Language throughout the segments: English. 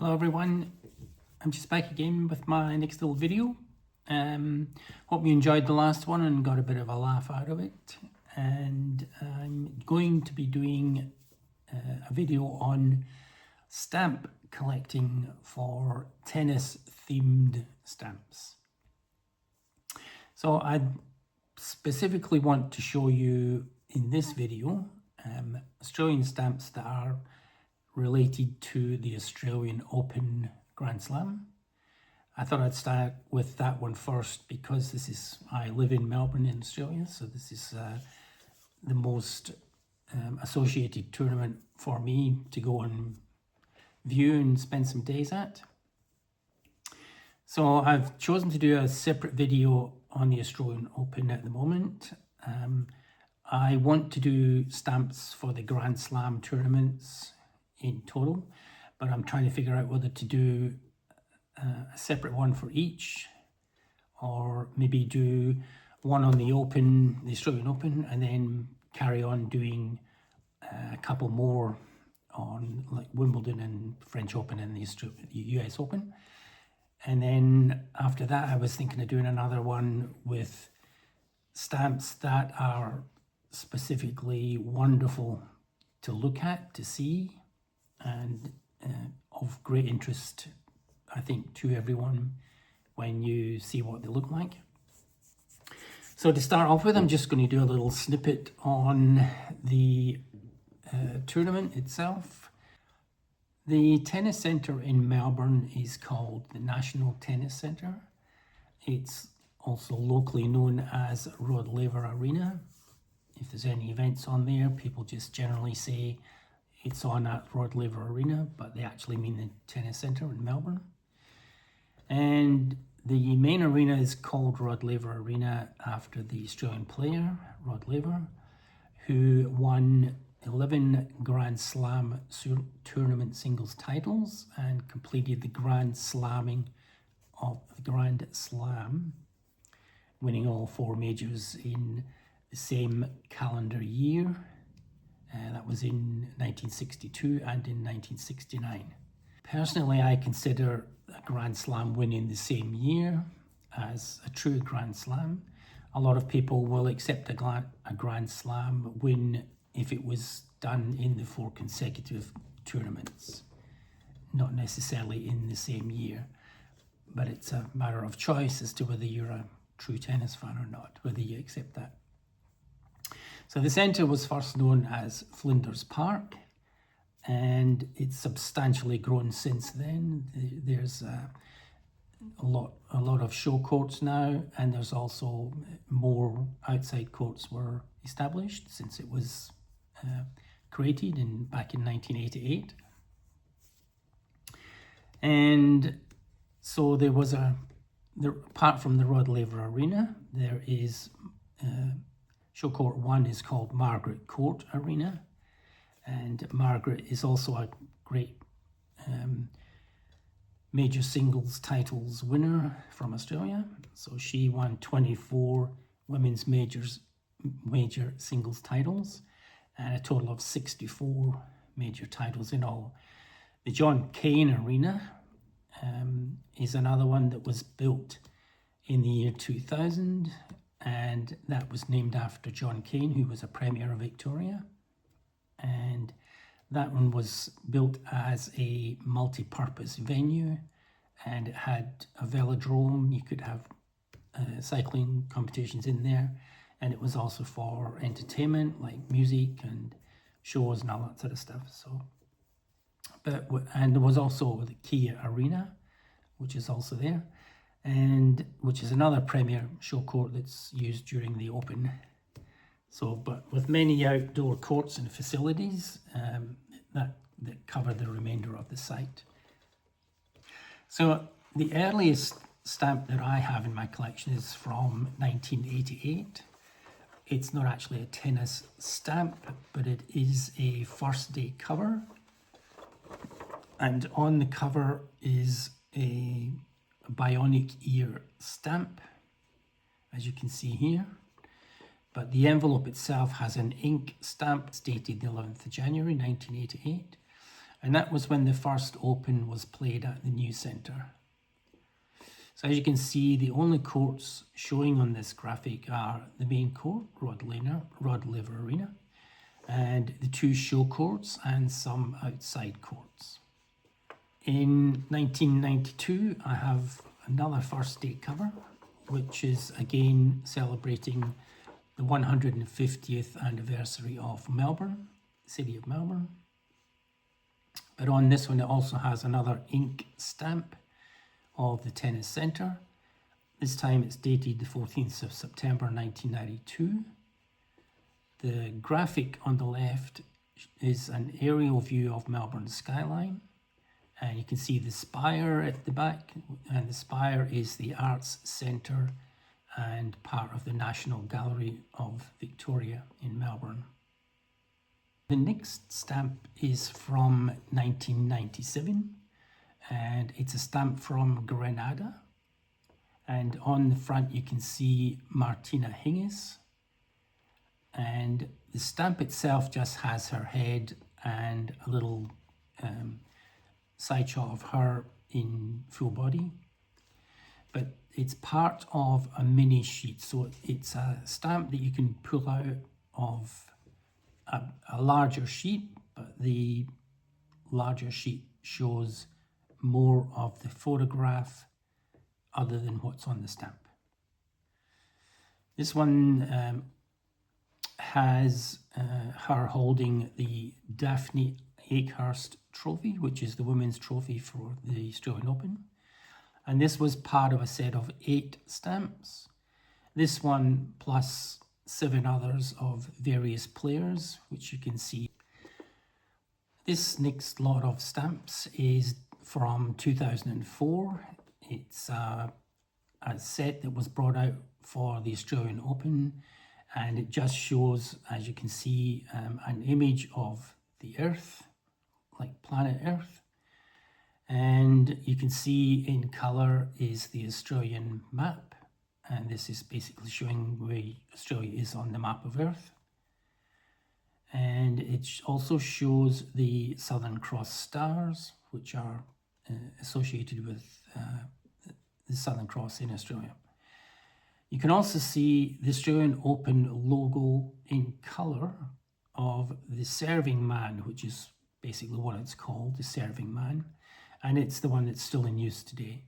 Hello everyone, I'm just back again with my next little video. Hope you enjoyed the last one and got a bit of a laugh out of it. And I'm going to be doing a video on stamp collecting for tennis themed stamps. So I specifically want to show you in this video Australian stamps that are related to the Australian Open Grand Slam. I thought I'd start with that one first because I live in Melbourne in Australia, so this is the most associated tournament for me to go and view and spend some days at. So I've chosen to do a separate video on the Australian Open at the moment. I want to do stamps for the Grand Slam tournaments in total, but I'm trying to figure out whether to do a separate one for each, or maybe do one on the Australian Open, and then carry on doing a couple more on like Wimbledon and French Open and the US Open. And then after that, I was thinking of doing another one with stamps that are specifically wonderful to look at, to see, and of great interest, I think, to everyone when you see what they look like. So to start off with, I'm just going to do a little snippet on the tournament itself. The tennis centre in Melbourne is called the National Tennis Centre. It's also locally known as Rod Laver Arena. If there's any events on there, people just generally say it's on at Rod Laver Arena, but they actually mean the tennis centre in Melbourne. And the main arena is called Rod Laver Arena after the Australian player, Rod Laver, who won 11 Grand Slam tournament singles titles and completed the Grand Slamming of the Grand Slam, winning all 4 majors in the same calendar year. That was in 1962 and in 1969. Personally, I consider a Grand Slam win in the same year as a true Grand Slam. A lot of people will accept a Grand Slam win if it was done in the 4 consecutive tournaments, not necessarily in the same year. But it's a matter of choice as to whether you're a true tennis fan or not, whether you accept that. So the centre was first known as Flinders Park, and it's substantially grown since then. There's a lot of show courts now, and there's also more outside courts were established since it was created back in 1988. And so there was apart from the Rod Laver Arena, there is show court 1 is called Margaret Court Arena, and Margaret is also a great major singles titles winner from Australia. So she won 24 women's major singles titles and a total of 64 major titles in all. The John Cain Arena is another one that was built in the year 2000, and that was named after John Cain, who was a Premier of Victoria. And that one was built as a multi-purpose venue, and it had a velodrome. You could have cycling competitions in there, and it was also for entertainment like music and shows and all that sort of stuff. And there was also the Kia Arena, which is also there, and which is another premier show court that's used during the Open. So, but with many outdoor courts and facilities that cover the remainder of the site. So the earliest stamp that I have in my collection is from 1988. It's not actually a tennis stamp, but it is a first day cover. And on the cover is a bionic ear stamp, as you can see here. But the envelope itself has an ink stamp dated the 11th of January 1988. And that was when the first Open was played at the New Centre. So as you can see, the only courts showing on this graphic are the main court, Rod Laver Arena, and the two show courts and some outside courts. In 1992, I have another first day cover, which is again celebrating the 150th anniversary of Melbourne, city of Melbourne. But on this one, it also has another ink stamp of the tennis centre. This time it's dated the 14th of September 1992. The graphic on the left is an aerial view of Melbourne's skyline. And you can see the spire at the back, and the spire is the Arts Centre and part of the National Gallery of Victoria in Melbourne. The next stamp is from 1997, and it's a stamp from Grenada. And on the front you can see Martina Hingis, and the stamp itself just has her head and a little side shot of her in full body, but it's part of a mini sheet, so it's a stamp that you can pull out of a larger sheet, but the larger sheet shows more of the photograph other than what's on the stamp. This one has her holding the Daphne Akehurst Trophy, which is the women's trophy for the Australian Open. And this was part of a set of 8 stamps. This one plus 7 others of various players, which you can see. This next lot of stamps is from 2004. It's a set that was brought out for the Australian Open, and it just shows, as you can see, an image of the Earth, like planet Earth, and you can see in colour is the Australian map, and this is basically showing where Australia is on the map of Earth. And it also shows the Southern Cross stars, which are associated with the Southern Cross in Australia. You can also see the Australian Open logo in colour of the serving man, which is basically what it's called, the serving man, and it's the one that's still in use today.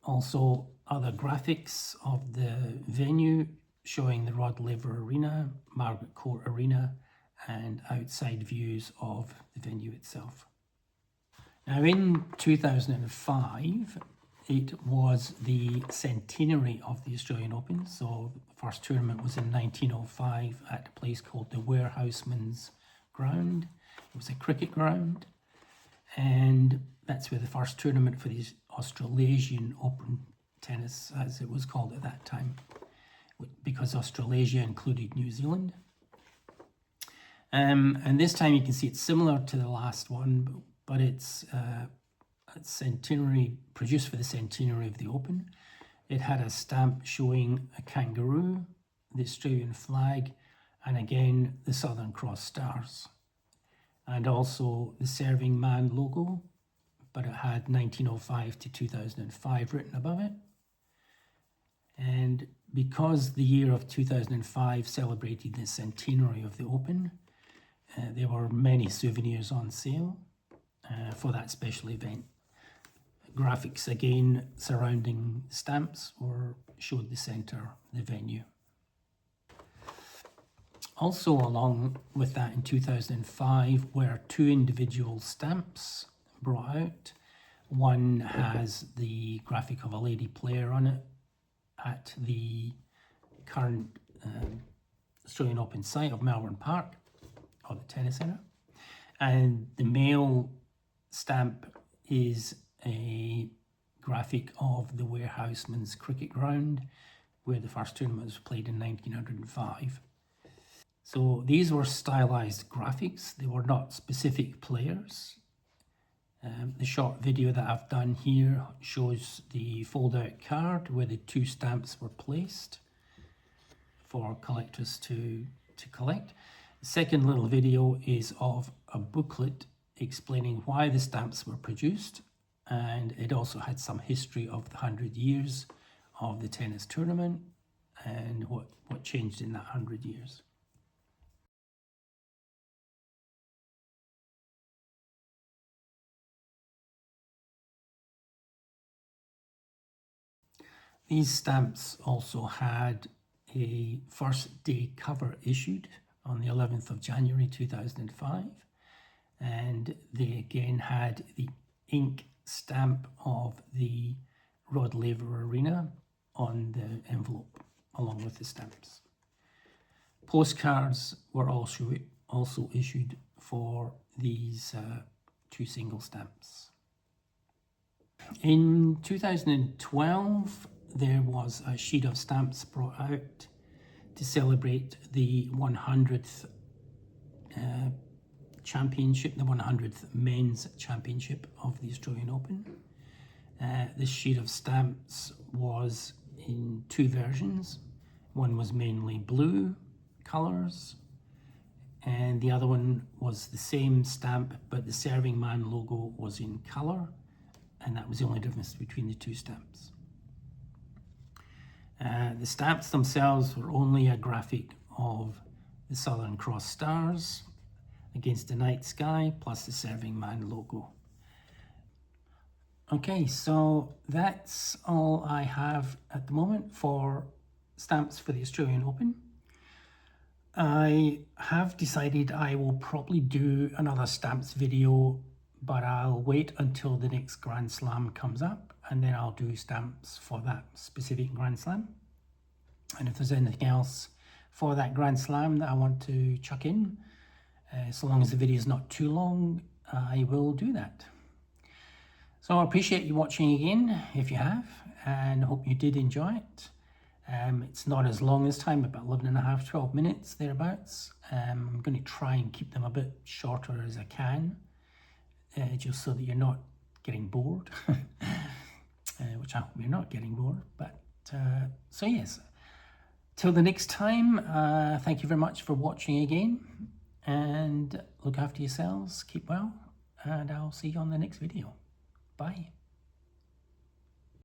Also, other graphics of the venue showing the Rod Laver Arena, Margaret Court Arena, and outside views of the venue itself. Now in 2005, it was the centenary of the Australian Open, so the first tournament was in 1905 at a place called the Warehouseman's Ground. It was a cricket ground, and that's where the first tournament for the Australasian Open tennis, as it was called at that time, because Australasia included New Zealand. And this time you can see it's similar to the last one, but it's a centenary, produced for the centenary of the Open. It had a stamp showing a kangaroo, the Australian flag, and again the Southern Cross stars, and also the serving man logo, but it had 1905 to 2005 written above it. And because the year of 2005 celebrated the centenary of the Open, there were many souvenirs on sale for that special event. Graphics again surrounding stamps showed the centre, the venue. Also along with that in 2005 were 2 individual stamps brought out. One has the graphic of a lady player on it at the current Australian Open site of Melbourne Park, or the tennis centre. And the male stamp is a graphic of the Warehouseman's cricket ground, where the first tournament was played in 1905. So these were stylized graphics, they were not specific players. The short video that I've done here shows the fold-out card where the 2 stamps were placed for collectors to collect. The second little video is of a booklet explaining why the stamps were produced, and it also had some history of the 100 years of the tennis tournament and what changed in that 100 years. These stamps also had a first day cover issued on the 11th of January 2005, and they again had the ink stamp of the Rod Laver Arena on the envelope along with the stamps. Postcards were also issued for these two single stamps. In 2012, there was a sheet of stamps brought out to celebrate the 100th championship, the 100th men's championship of the Australian Open. This sheet of stamps was in two versions. One was mainly blue colours, and the other one was the same stamp, but the serving man logo was in colour, and that was the only difference between the two stamps. The stamps themselves were only a graphic of the Southern Cross stars against the night sky plus the serving man logo. Okay, so that's all I have at the moment for stamps for the Australian Open. I have decided I will probably do another stamps video, but I'll wait until the next Grand Slam comes up, and then I'll do stamps for that specific Grand Slam. And if there's anything else for that Grand Slam that I want to chuck in, so long as the video is not too long, I will do that. So I appreciate you watching again, if you have, and hope you did enjoy it. It's not as long as time, about 11 and a half, 12 minutes, thereabouts. I'm going to try and keep them a bit shorter as I can, just so that you're not getting bored, which I hope you're not getting bored. But so yes, till the next time, thank you very much for watching again, and look after yourselves, keep well, and I'll see you on the next video. Bye.